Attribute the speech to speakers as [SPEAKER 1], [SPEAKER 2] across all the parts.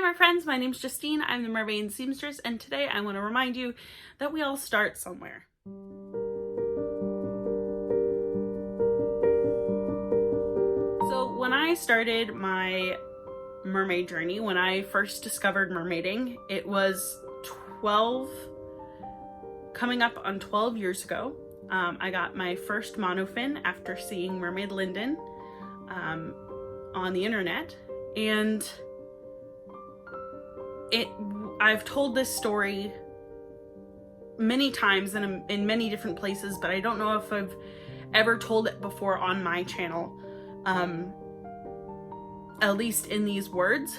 [SPEAKER 1] my friends, my name's Justine, I'm the Mermaid seamstress, and today I want to remind you that we all start somewhere. So when I started my mermaid journey, when I first discovered mermaiding, it was coming up on 12 years ago. I got my first monofin after seeing Mermaid Linden on the internet, and I've told this story many times in many different places, but I don't know if I've ever told it before on my channel, at least in these words.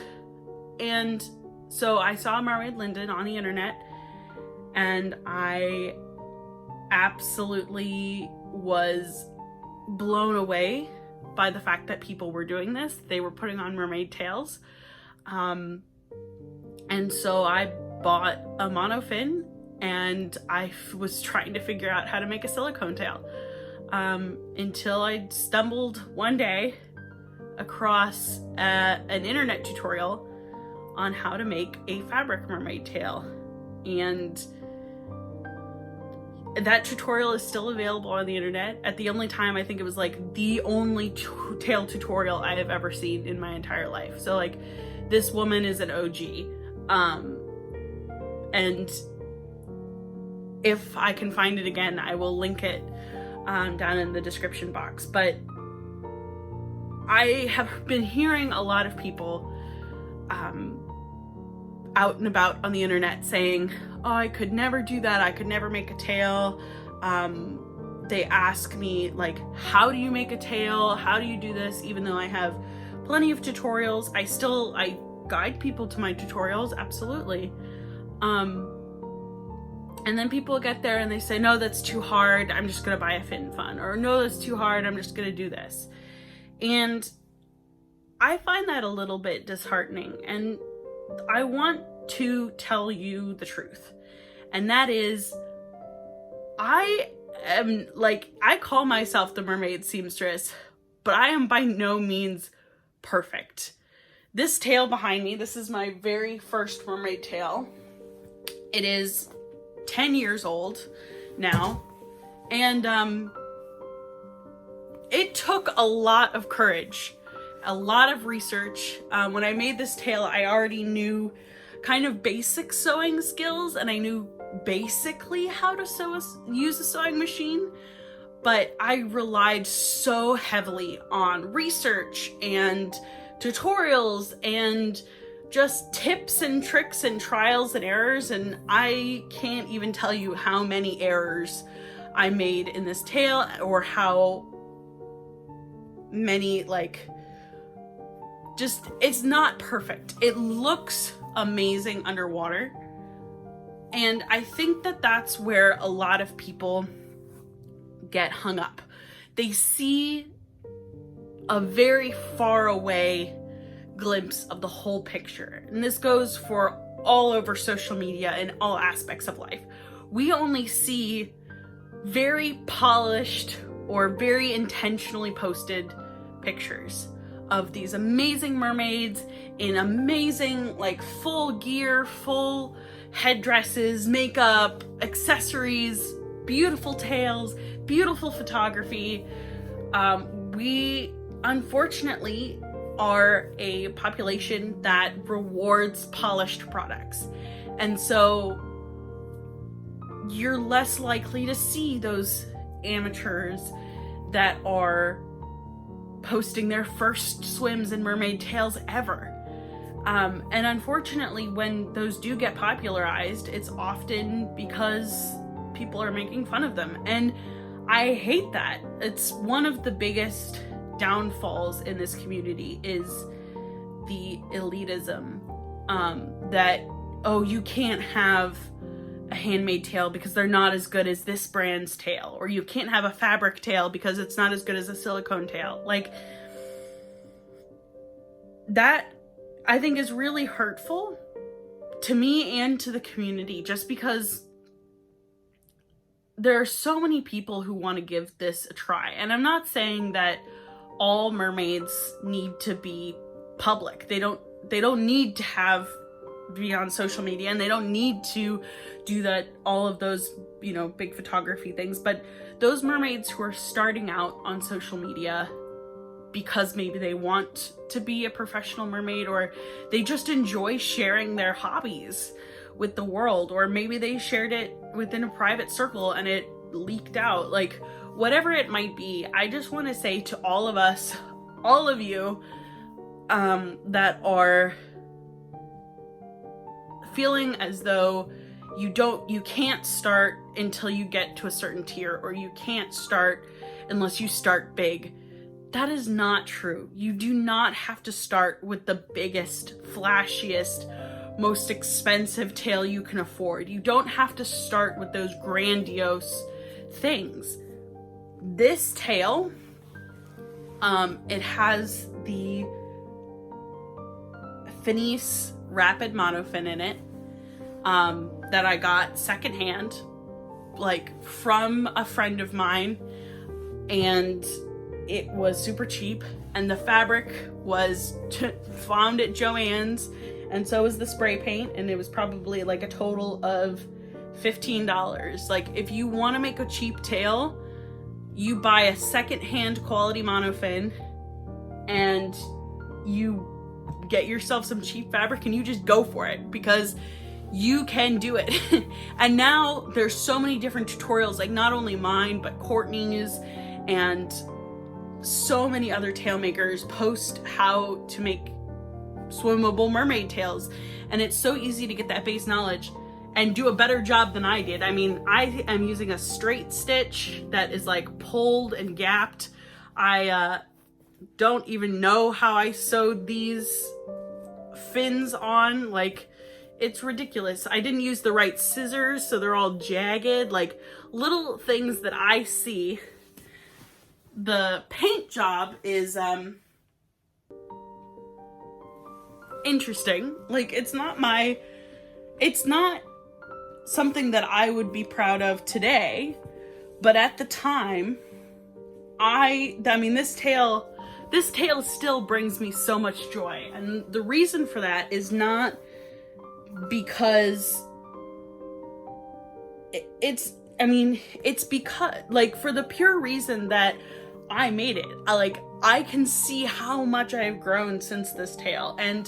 [SPEAKER 1] And so I saw Mermaid Linden on the internet, and I absolutely was blown away by the fact that people were doing this. They were putting on mermaid tails. And so I bought a monofin, and I was trying to figure out how to make a silicone tail until I stumbled one day across an internet tutorial on how to make a fabric mermaid tail. And that tutorial is still available on the internet. At the only time, I think it was like the only tail tutorial I have ever seen in my entire life. So like, this woman is an OG. And if I can find it again, I will link it down in the description box. But I have been hearing a lot of people out and about on the internet saying, oh, I could never do that. I could never make a tail. They ask me like, how do you make a tail? How do you do this? Even though I have plenty of tutorials, I guide people to my tutorials, absolutely. And then people get there and they say, no, that's too hard, I'm just gonna buy a fin fun. Or no, that's too hard, I'm just gonna do this. And I find that a little bit disheartening, and I want to tell you the truth. And that is, I call myself the mermaid seamstress, but I am by no means perfect. This tail behind me, this is my very first mermaid tail. It is 10 years old now, and it took a lot of courage, a lot of research. When I made this tail, I already knew kind of basic sewing skills, and I knew basically how to use a sewing machine, but I relied so heavily on research and tutorials and just tips and tricks and trials and errors, and I can't even tell you how many errors I made in this tail, or how many, it's not perfect. It looks amazing underwater, and I think that that's where a lot of people get hung up. They see a very far away glimpse of the whole picture. And this goes for all over social media and all aspects of life. We only see very polished or very intentionally posted pictures of these amazing mermaids in amazing, full gear, full headdresses, makeup, accessories, beautiful tails, beautiful photography. We unfortunately are a population that rewards polished products. And so you're less likely to see those amateurs that are posting their first swims in mermaid tails ever. And unfortunately, when those do get popularized, it's often because people are making fun of them. And I hate that. It's one of the biggest downfalls in this community is the elitism, that, oh, you can't have a handmade tail because they're not as good as this brand's tail, or you can't have a fabric tail because it's not as good as a silicone tail. That I think is really hurtful to me and to the community, just because there are so many people who want to give this a try. And I'm not saying that all mermaids need to be public. They don't don't need to be on social media, and they don't need to do all of those, big photography things. But those mermaids who are starting out on social media because maybe they want to be a professional mermaid, or they just enjoy sharing their hobbies with the world, or maybe they shared it within a private circle and it leaked out, like whatever it might be, I just want to say to all of us, all of you that are feeling as though you can't start until you get to a certain tier, or you can't start unless you start big. That is not true. You do not have to start with the biggest, flashiest, most expensive tail you can afford. You don't have to start with those grandiose things. This tail, it has the Finis Rapid Monofin in it, that I got secondhand, like from a friend of mine, and it was super cheap, and the fabric was found at Joann's, and so was the spray paint, and it was probably like a total of $15. Like, if you want to make a cheap tail, you buy a secondhand quality monofin and you get yourself some cheap fabric and you just go for it, because you can do it. And now there's so many different tutorials, like not only mine, but Courtney's, and so many other tail makers post how to make swimmable mermaid tails. And it's so easy to get that base knowledge and do a better job than I did. I mean, I am using a straight stitch that is like pulled and gapped. I don't even know how I sewed these fins on. Like, it's ridiculous. I didn't use the right scissors, so they're all jagged. Like, little things that I see. The paint job is interesting. Like, it's not something that I would be proud of today, but at the time, I mean, this tail still brings me so much joy. And the reason for that is not because it's because, like, for the pure reason that I made it. I can see how much I've grown since this tail, and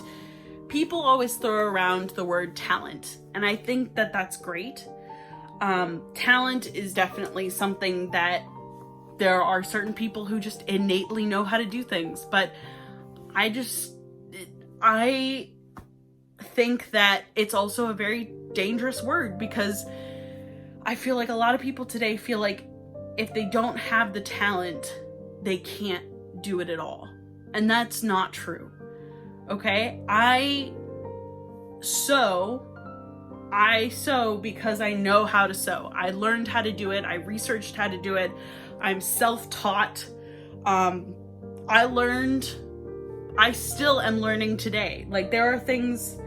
[SPEAKER 1] people always throw around the word talent, and I think that that's great. Talent is definitely something that there are certain people who just innately know how to do things, but I think that it's also a very dangerous word, because I feel like a lot of people today feel like if they don't have the talent, they can't do it at all. And that's not true. Okay? I sew because I know how to sew. I learned how to do it. I researched how to do it. I'm self-taught. I still am learning today. Like, there are things,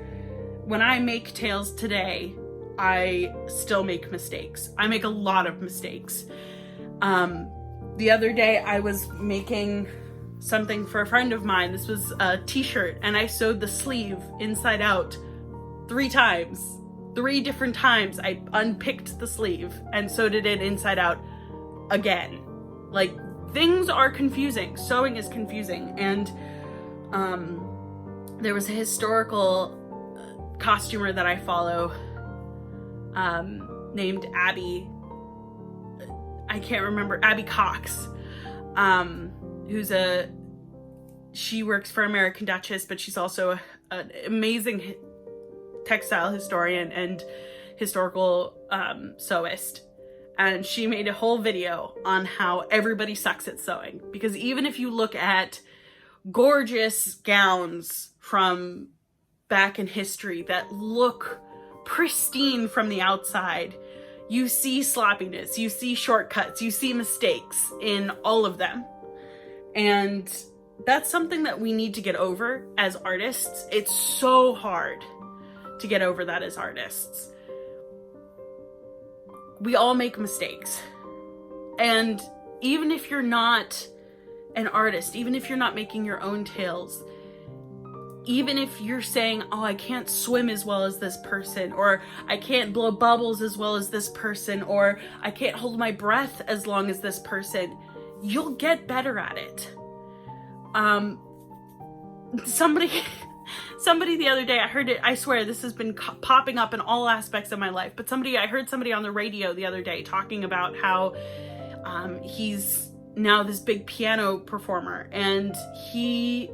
[SPEAKER 1] when I make tails today, I still make mistakes. I make a lot of mistakes. The other day I was making something for a friend of mine. This was a t-shirt, and I sewed the sleeve inside out 3 times. 3 different times I unpicked the sleeve and sewed it in inside out again. Like, things are confusing. Sewing is confusing. And there was a historical costumer that I follow named Abby. I can't remember, Abby Cox, she works for American Duchess, but she's also an amazing textile historian and historical sewist. And she made a whole video on how everybody sucks at sewing. Because even if you look at gorgeous gowns from back in history that look pristine from the outside, you see sloppiness, you see shortcuts, you see mistakes in all of them. And that's something that we need to get over as artists. It's so hard to get over that as artists. We all make mistakes. And even if you're not an artist, even if you're not making your own tails, even if you're saying, oh, I can't swim as well as this person, or I can't blow bubbles as well as this person, or I can't hold my breath as long as this person, you'll get better at it. Somebody the other day, I heard it, I swear this has been popping up in all aspects of my life, but I heard somebody on the radio the other day talking about how he's now this big piano performer, and he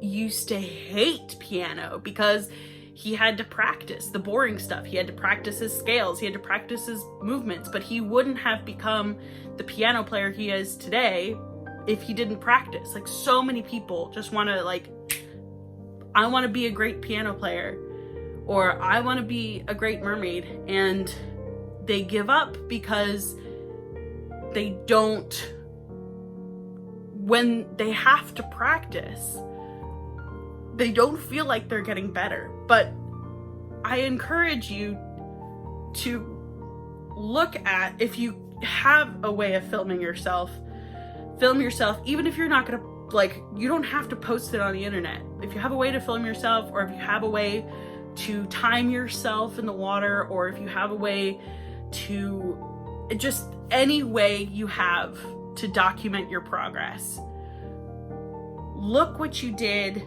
[SPEAKER 1] used to hate piano because he had to practice the boring stuff. He had to practice his scales, he had to practice his movements, but he wouldn't have become the piano player he is today if he didn't practice. Like, so many people just want to, like, I want to be a great piano player, or I want to be a great mermaid, and they give up because they don't, when they have to practice, they don't feel like they're getting better. But I encourage you to look at, if you have a way of film yourself, even if you're not gonna, like, you don't have to post it on the internet. If you have a way to film yourself, or if you have a way to time yourself in the water, or if you have a way to, just any way you have to document your progress, look what you did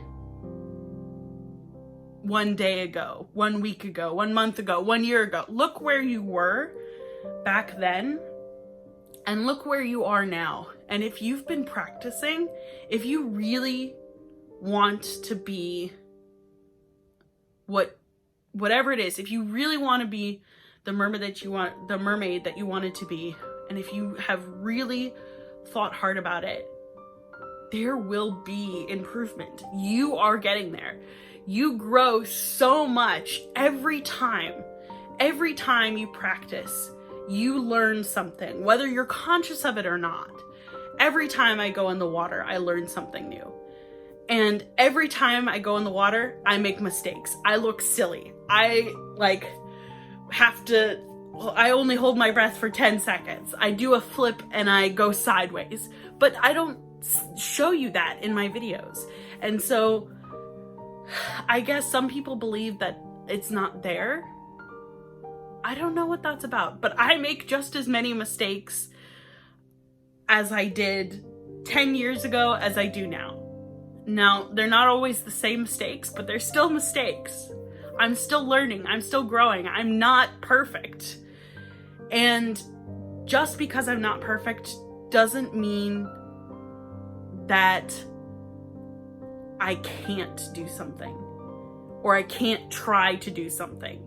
[SPEAKER 1] 1 day ago, 1 week ago, 1 month ago, 1 year ago. Look where you were back then, and look where you are now. And if you've been practicing, if you really want to be whatever it is, if you really want to be the mermaid that you wanted to be, and if you have really thought hard about it, there will be improvement. You are getting there. You grow so much every time you practice. You learn something, whether you're conscious of it or not. Every time I go in the water, I learn something new. And every time I go in the water, I make mistakes. I look silly. I only hold my breath for 10 seconds. I do a flip and I go sideways, but I don't show you that in my videos. And so I guess some people believe that it's not there. I don't know what that's about, but I make just as many mistakes as I did 10 years ago as I do now. Now, they're not always the same mistakes, but they're still mistakes. I'm still learning. I'm still growing. I'm not perfect. And just because I'm not perfect doesn't mean that I can't do something, or I can't try to do something.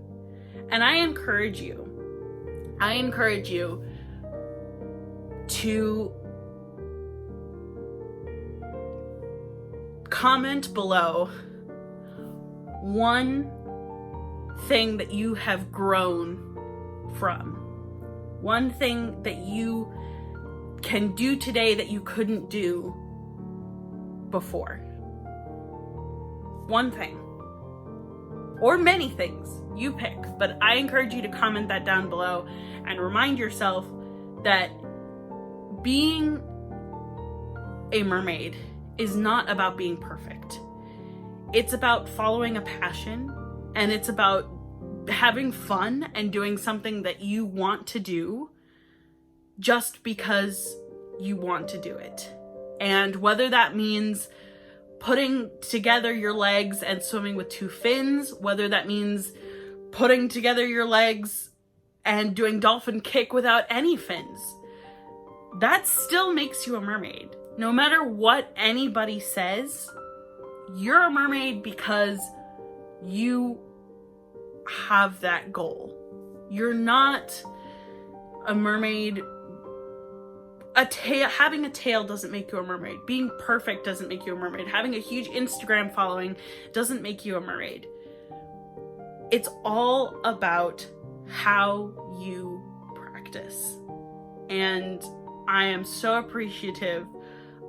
[SPEAKER 1] And I encourage you to comment below one thing that you have grown from, one thing that you can do today that you couldn't do before. One thing, or many things, you pick, but I encourage you to comment that down below and remind yourself that being a mermaid is not about being perfect. It's about following a passion, and it's about having fun and doing something that you want to do just because you want to do it. And whether that means putting together your legs and swimming with 2 fins, whether that means putting together your legs and doing dolphin kick without any fins, that still makes you a mermaid. No matter what anybody says, you're a mermaid because you have that goal. You're not a mermaid. Having a tail doesn't make you a mermaid. Being perfect doesn't make you a mermaid. Having a huge Instagram following doesn't make you a mermaid. It's all about how you practice. And I am so appreciative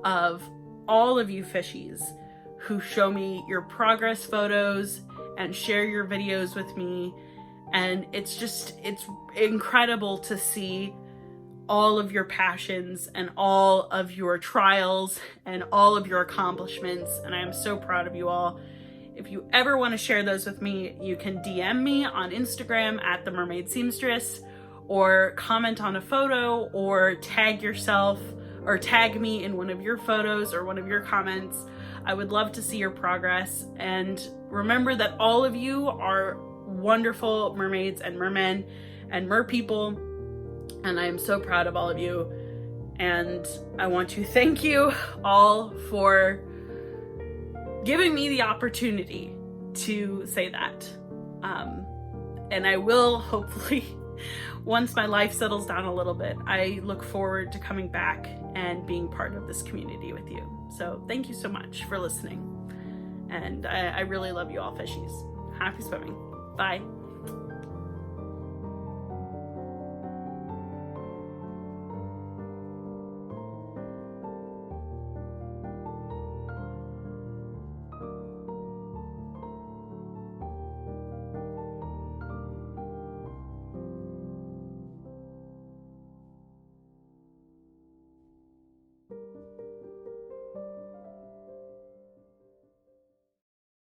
[SPEAKER 1] of all of you fishies who show me your progress photos and share your videos with me. And it's incredible to see all of your passions and all of your trials and all of your accomplishments. And I am so proud of you all. If you ever want to share those with me, you can DM me on Instagram at the Mermaid Seamstress, or comment on a photo, or tag yourself, or tag me in one of your photos or one of your comments. I would love to see your progress. And remember that all of you are wonderful mermaids and mermen and merpeople, and I am so proud of all of you. And I want to thank you all for giving me the opportunity to say that. And I will, hopefully, once my life settles down a little bit, I look forward to coming back and being part of this community with you. So thank you so much for listening. And I really love you all, fishies. Happy swimming. Bye.